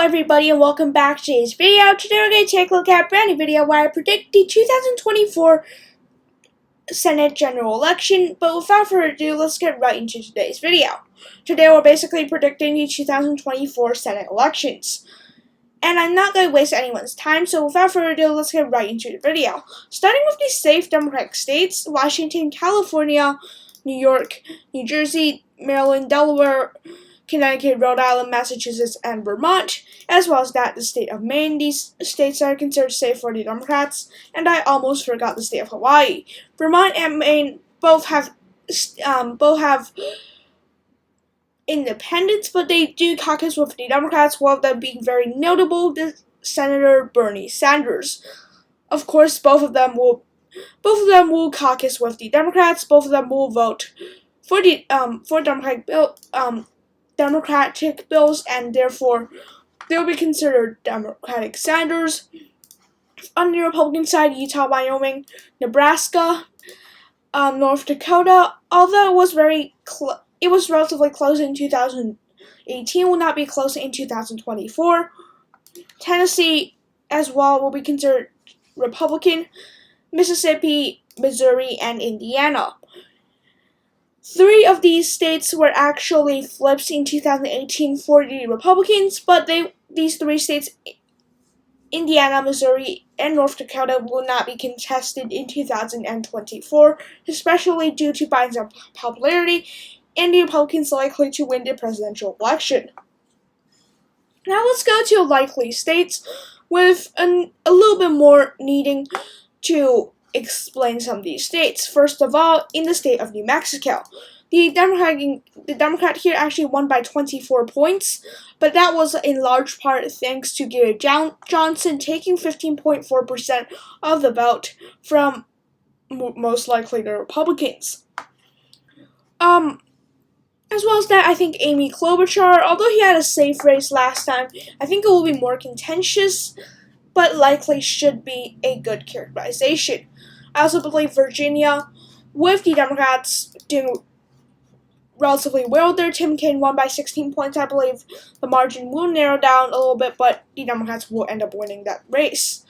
everybody, and welcome back to today's video. Today we're going to take a look at a brand new video where I predict the 2024 Senate general election. But without further ado, let's get right into today's video. Today we're basically predicting the 2024 Senate elections. And I'm not going to waste anyone's time, so without further ado, let's get right into the video. Starting with the safe Democratic states, Washington, California, New York, New Jersey, Maryland, Delaware, Connecticut, Rhode Island, Massachusetts, and Vermont, as well as the state of Maine. These states are considered safe for the Democrats, and I almost forgot the state of Hawaii. Vermont and Maine both have independents, but they do caucus with the Democrats, one of them being very notable, the Senator Bernie Sanders. Of course, both of them will caucus with the Democrats. Both of them will vote for the Democratic bills, and therefore they'll be considered Democratic senators. On the Republican side, Utah, Wyoming, Nebraska, North Dakota, although it was relatively close in 2018, will not be close in 2024. Tennessee as well will be considered Republican. Mississippi, Missouri, and Indiana. 3 of these states were actually flips in 2018 for the Republicans, but these 3 states, Indiana, Missouri, and North Dakota, will not be contested in 2024, especially due to Biden's popularity and the Republicans likely to win the presidential election. Now let's go to likely states with a little bit more needing to explain some of these states. First of all, in the state of New Mexico, the Democrat here actually won by 24 points, but that was in large part thanks to Gary Johnson taking 15.4% of the vote from most likely the Republicans. As well as that, I think Amy Klobuchar, although he had a safe race last time, I think it will be more contentious, but likely should be a good characterization. I also believe Virginia, with the Democrats doing relatively well there. Tim Kaine won by 16 points. I believe the margin will narrow down a little bit, but the Democrats will end up winning that race.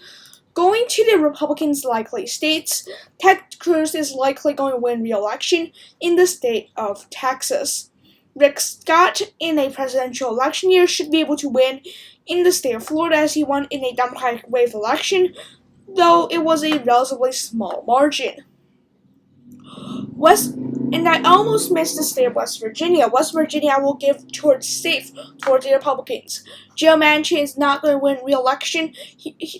Going to the Republicans' likely states, Ted Cruz is likely going to win re-election in the state of Texas. Rick Scott, in a presidential election year, should be able to win in the state of Florida, as he won in a Democratic wave election, though it was a relatively small margin. And I almost missed the state of West Virginia. West Virginia will give towards safe towards the Republicans. Joe Manchin is not going to win re-election.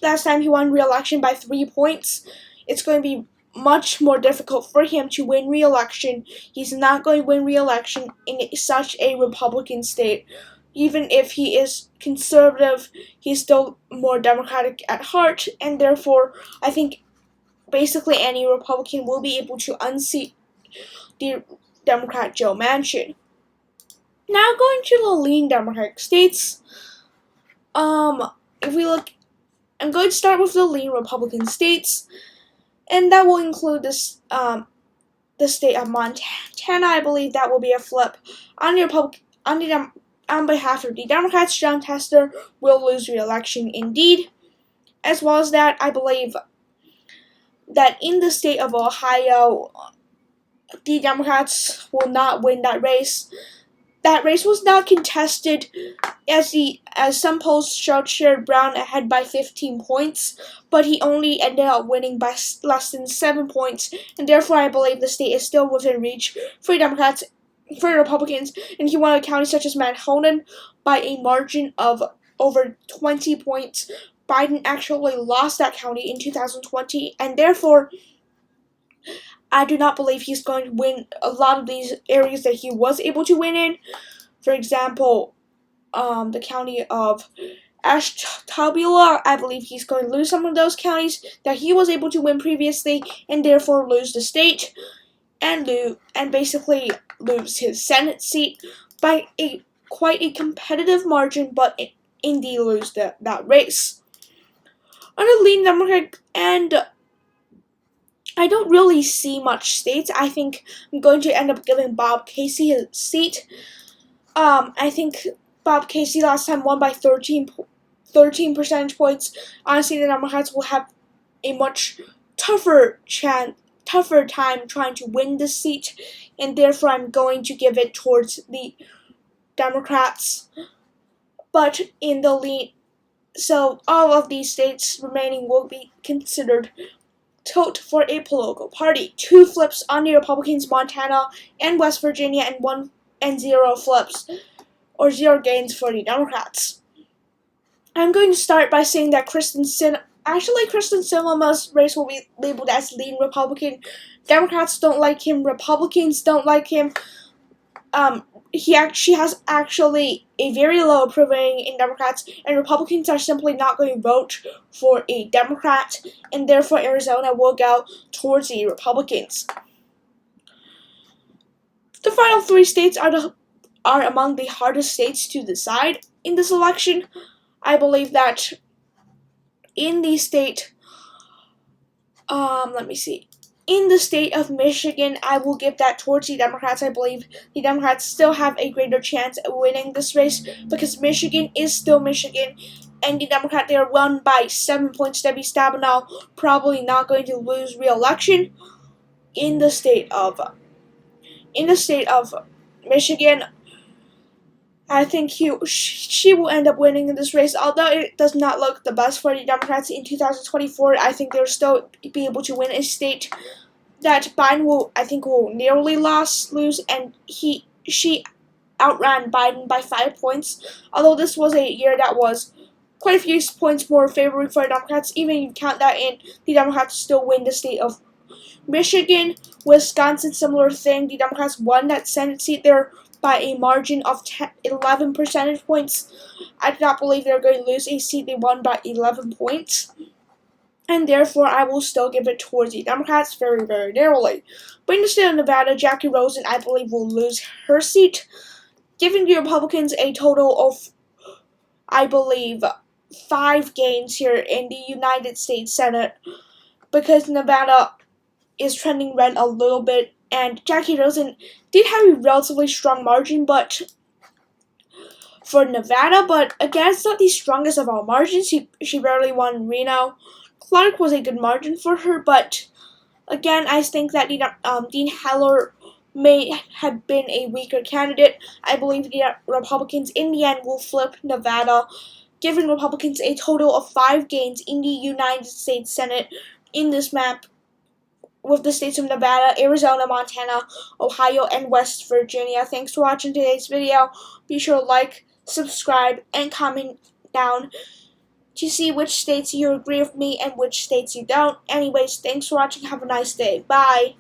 Last time he won re-election by 3 points. It's going to be much more difficult for him to win re-election. He's not going to win re-election in such a Republican state. Even if he is conservative, he's still more Democratic at heart, and therefore I think basically any Republican will be able to unseat the Democrat Joe Manchin. Now going to the lean Democratic states. If we look, I'm going to start with the lean Republican states, and that will include this the state of Montana. I believe that will be a flip on behalf of the Democrats. Jon Tester will lose re-election indeed. As well as that, I believe that in the state of Ohio, the Democrats will not win that race. That race was not contested, as some polls showed Sherrod Brown ahead by 15 points, but he only ended up winning by less than 7 points, and therefore I believe the state is still within reach for Republicans, and he won a county such as Manhattan by a margin of over 20 points. Biden actually lost that county in 2020, and therefore I do not believe he's going to win a lot of these areas that he was able to win in. For example, the county of Ashtabula, I believe he's going to lose some of those counties that he was able to win previously, and therefore lose the state, and basically lose his Senate seat by quite a competitive margin, but indeed lose that race. On the lean Democratic end, I don't really see much states. I think I'm going to end up giving Bob Casey his seat. I think Bob Casey last time won by 13 percentage points. Honestly, the Democrats will have a much tougher time trying to win this seat, and therefore I'm going to give it towards the Democrats. But in the lead, so all of these states remaining will be considered tilt for a political party. 2 flips on the Republicans, Montana and West Virginia, and 0 flips or 0 gains for the Democrats. I'm going to start by saying that Kristen Sinema's race will be labeled as lean Republican. Democrats don't like him. Republicans don't like him. She has actually a very low approval rating in Democrats, and Republicans are simply not going to vote for a Democrat, and therefore Arizona will go towards the Republicans. The final 3 states are among the hardest states to decide in this election. I believe that in the state, in the state of Michigan, I will give that towards the Democrats. I believe the Democrats still have a greater chance at winning this race because Michigan is still Michigan, and the Democrat, they are won by 7 points. Debbie Stabenow probably not going to lose re-election in the state of Michigan. I think she will end up winning in this race. Although it does not look the best for the Democrats in 2024, I think they'll still be able to win a state that Biden will nearly lose, and she outran Biden by 5 points. Although this was a year that was quite a few points more favorable for the Democrats, even if you count that in, the Democrats still win the state of Michigan. Wisconsin, similar thing. The Democrats won that Senate seat there by a margin of 11 percentage points. I do not believe they're going to lose a seat they won by 11 points. And therefore, I will still give it towards the Democrats very, very narrowly. But in the state of Nevada, Jackie Rosen, I believe, will lose her seat, giving the Republicans a total of, I believe, 5 gains here in the United States Senate, because Nevada is trending red a little bit, and Jackie Rosen did have a relatively strong margin, for Nevada, but again, it's not the strongest of all margins. She barely won Reno. Clark was a good margin for her, but again, I think that Dean Heller may have been a weaker candidate. I believe the Republicans in the end will flip Nevada, giving Republicans a total of 5 gains in the United States Senate in this map, with the states of Nevada, Arizona, Montana, Ohio, and West Virginia. Thanks for watching today's video. Be sure to like, subscribe, and comment down to see which states you agree with me and which states you don't. Anyways, thanks for watching. Have a nice day. Bye.